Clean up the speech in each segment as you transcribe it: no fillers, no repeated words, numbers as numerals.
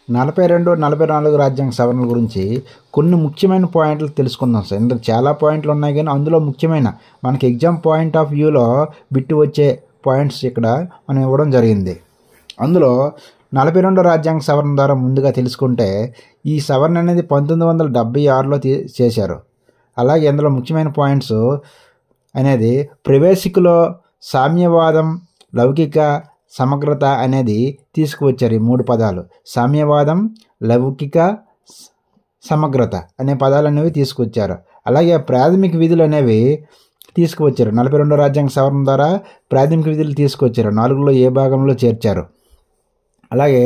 42, 44 రాజ్యాంగ సవరణల గురించి కొన్ని ముఖ్యమైన పాయింట్లు తెలుసుకుందాం సార్. ఇందులో చాలా పాయింట్లు ఉన్నాయి కానీ అందులో ముఖ్యమైన మనకి ఎగ్జామ్ పాయింట్ ఆఫ్ వ్యూలో బిట్టు వచ్చే పాయింట్స్ ఇక్కడ మనం ఇవ్వడం జరిగింది. అందులో 42 రాజ్యాంగ సవరణ ద్వారా ముందుగా తెలుసుకుంటే ఈ సవరణ అనేది 1976లో చేశారు. అలాగే అందులో ముఖ్యమైన పాయింట్స్ అనేది ప్రవేశికలో సామ్యవాదం, లౌకిక, సమగ్రత అనేది తీసుకువచ్చారు. ఈ 3 పదాలు సామ్యవాదం, లౌకిక, సమగ్రత అనే పదాలు అనేవి తీసుకొచ్చారు. అలాగే ప్రాథమిక విధులు అనేవి తీసుకువచ్చారు. 42 రాజ్యాంగ సవరణ ద్వారా ప్రాథమిక విధులు తీసుకొచ్చారు. 4లో ఏ భాగంలో చేర్చారు. అలాగే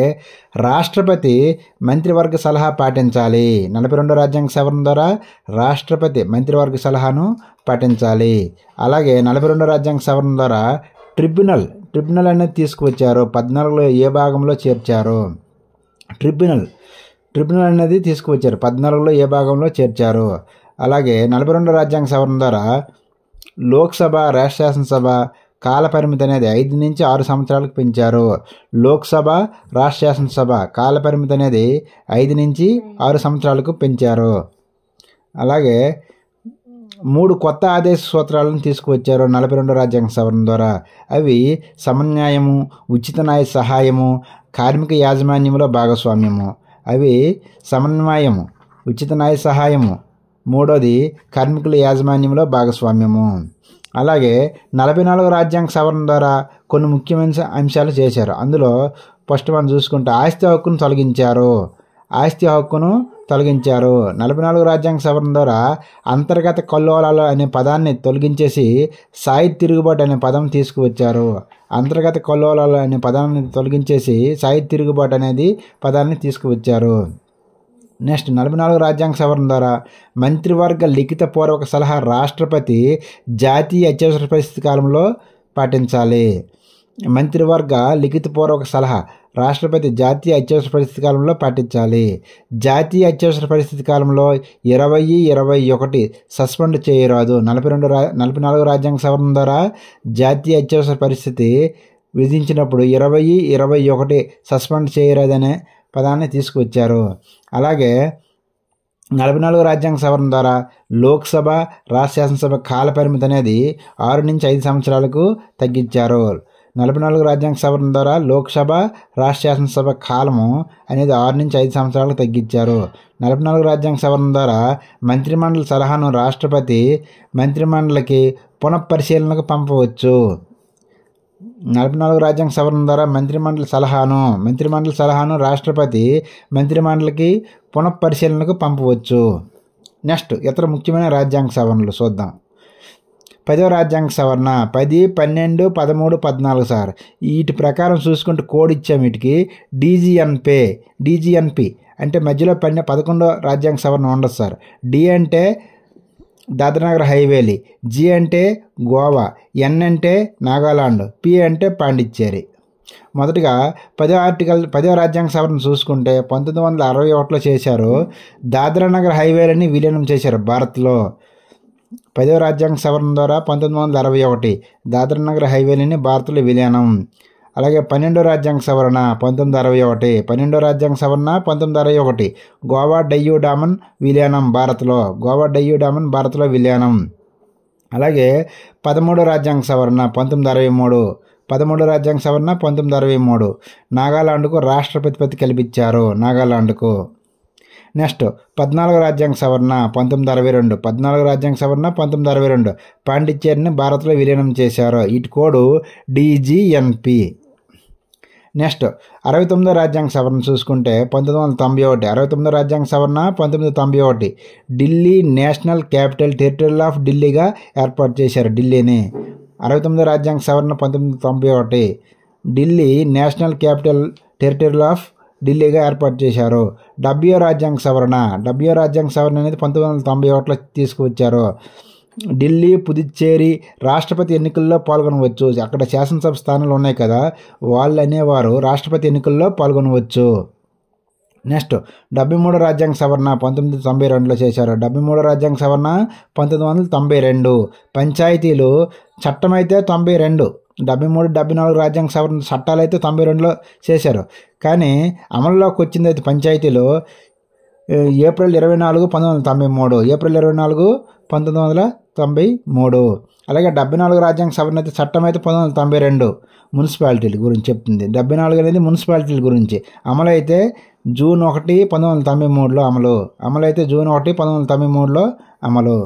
రాష్ట్రపతి మంత్రివర్గ సలహా పాటించాలి. 42 రాజ్యాంగ సవరణ ద్వారా రాష్ట్రపతి మంత్రివర్గ సలహాను పాటించాలి. అలాగే 42 రాజ్యాంగ సవరణ ద్వారా ట్రిబ్యునల్ అనేది తీసుకువచ్చారు. 14లో ఏ భాగంలో చేర్చారు. ట్రిబ్యునల్ అనేది తీసుకువచ్చారు. 14లో ఏ భాగంలో చేర్చారు. అలాగే 42 రాజ్యాంగ సవరణ ద్వారా లోక్సభ, రాష్ట్ర శాసనసభ కాల పరిమితి అనేది 5 నుంచి 6 సంవత్సరాలకు పెంచారు. లోక్సభ, రాష్ట్ర శాసనసభ కాల పరిమితి అనేది 5 నుంచి 6 సంవత్సరాలకు పెంచారు. అలాగే 3 కొత్త ఆదేశ సూత్రాలను తీసుకువచ్చారు 42 రాజ్యాంగ సవరణ ద్వారా. అవి సమన్యాయము, ఉచిత న్యాయ సహాయము, కార్మిక యాజమాన్యంలో భాగస్వామ్యము. అవి సమన్వయము, ఉచిత న్యాయ సహాయము, మూడోది కార్మికుల యాజమాన్యంలో భాగస్వామ్యము. అలాగే 44 రాజ్యాంగ సవరణ ద్వారా కొన్ని ముఖ్యమైన అంశాలు చేశారు. అందులో ఫస్ట్ మనం చూసుకుంటే ఆస్తి హక్కును తొలగించారు. 44 రాజ్యాంగ సవరణ ద్వారా అంతర్గత కల్లోలాలు అనే పదాన్ని తొలగించేసి సాయుధ తిరుగుబాటు అనే పదం తీసుకువచ్చారు. అంతర్గత కల్లోలాలు అనే పదాన్ని తొలగించేసి సాయుధ తిరుగుబాటు అనేది పదాన్ని తీసుకువచ్చారు. నెక్స్ట్ 44 రాజ్యాంగ సవరణ ద్వారా మంత్రివర్గ లిఖిత పూర్వక సలహా రాష్ట్రపతి జాతీయ అత్యవసర పరిస్థితి కాలంలో పాటించాలి. మంత్రివర్గ లిఖిత పూర్వక సలహా రాష్ట్రపతి జాతీయ అత్యవసర పరిస్థితి కాలంలో పాటించాలి. జాతీయ అత్యవసర పరిస్థితి కాలంలో 20, 21 సస్పెండ్ చేయరాదు. 44 రాజ్యాంగ సవరణ ద్వారా జాతీయ అత్యవసర పరిస్థితి విధించినప్పుడు 20, 21 సస్పెండ్ చేయరాదనే పదాన్ని తీసుకువచ్చారు. అలాగే 44 రాజ్యాంగ సవరణ ద్వారా లోక్సభ, రాష్ట్ర శాసనసభ కాల పరిమితి అనేది 6 నుంచి 5 సంవత్సరాలకు తగ్గించారు. 44 రాజ్యాంగ సవరణ ద్వారా లోక్సభ, రాష్ట్ర శాసనసభ కాలము అనేది 6 నుంచి 5 సంవత్సరాలకు తగ్గించారు. 44 రాజ్యాంగ సవరణ ద్వారా మంత్రిమండలి సలహాను రాష్ట్రపతి మంత్రిమండలికి పునఃపరిశీలనకు పంపవచ్చు. 44 రాజ్యాంగ సవరణ ద్వారా మంత్రిమండలి సలహాను రాష్ట్రపతి మంత్రిమండలికి పునఃపరిశీలనకు పంపవచ్చు. నెక్స్ట్ ఇతర ముఖ్యమైన రాజ్యాంగ సవరణలు చూద్దాం. 10వ రాజ్యాంగ సవరణ 10, 12, 13, 14 సార్. వీటి ప్రకారం చూసుకుంటే కోడ్ ఇచ్చాము. వీటికి డీజీఎన్పి అంటే మధ్యలో 11వ రాజ్యాంగ సవరణ ఉండదు సార్. డి అంటే దాద్రానగర్ హవేలీ, జి అంటే గోవా, ఎన్ అంటే నాగాలాండ్, పి అంటే పాండిచ్చేరి. మొదటిగా 10వ రాజ్యాంగ సవరణ చూసుకుంటే 1961లో చేశారు. దాద్రానగర్ హవేలీని విలీనం చేశారు భారత్లో. 10వ రాజ్యాంగ సవరణ ద్వారా 1961 దాద్రానగర్ హవేలీని భారత్లో విలీనం. అలాగే 12వ రాజ్యాంగ సవరణ 1961 గోవా డయ్యూ డామన్ విలీనం భారత్లో. విలీనం. అలాగే 13వ రాజ్యాంగ సవరణ 1963 నాగాలాండ్కు రాష్ట్రపతి పదవి కల్పించారు. నెక్స్ట్ 14వ రాజ్యాంగ సవరణ 1962 పాండిచ్చేరిని భారత్లో విలీనం చేశారు. ఇటు కోడు డీజీఎన్పి. నెక్స్ట్ 69వ రాజ్యాంగ సవరణ చూసుకుంటే 1991 రాజ్యాంగ సవరణ 1991 Delhi national capital territory of ఢిల్లీగా ఏర్పాటు చేశారు. ఢిల్లీని 69వ రాజ్యాంగ సవరణ 1991 Delhi national capital territory of ఢిల్లీగా ఏర్పాటు చేశారు. 70వ రాజ్యాంగ సవరణ అనేది 1991లో తీసుకువచ్చారు. ఢిల్లీ, పుదుచ్చేరి రాష్ట్రపతి ఎన్నికల్లో పాల్గొనవచ్చు. అక్కడ శాసనసభ స్థానాలు ఉన్నాయి కదా, వాళ్ళు అనేవారు రాష్ట్రపతి ఎన్నికల్లో పాల్గొనవచ్చు. నెక్స్ట్ 73వ రాజ్యాంగ సవరణ 1992లో చేశారు. 73వ రాజ్యాంగ సవరణ 1992 పంచాయతీలు చట్టమైతే 92 73, 74 రాజ్యాంగ సవరణ చట్టాలు అయితే 92లో చేశారు. కానీ అమల్లోకి వచ్చింది అయితే పంచాయతీలో ఏప్రిల్ 24, 1993, ఏప్రిల్ 24, 1993. అలాగే 74 రాజ్యాంగ సవరణ అయితే చట్టం అయితే 1992 మున్సిపాలిటీల గురించి చెప్తుంది. 74 అనేది మున్సిపాలిటీల గురించి. అమలు అయితే జూన్ 1, 1993లో అమలు అయితే జూన్ 1, 1993లో అమలు.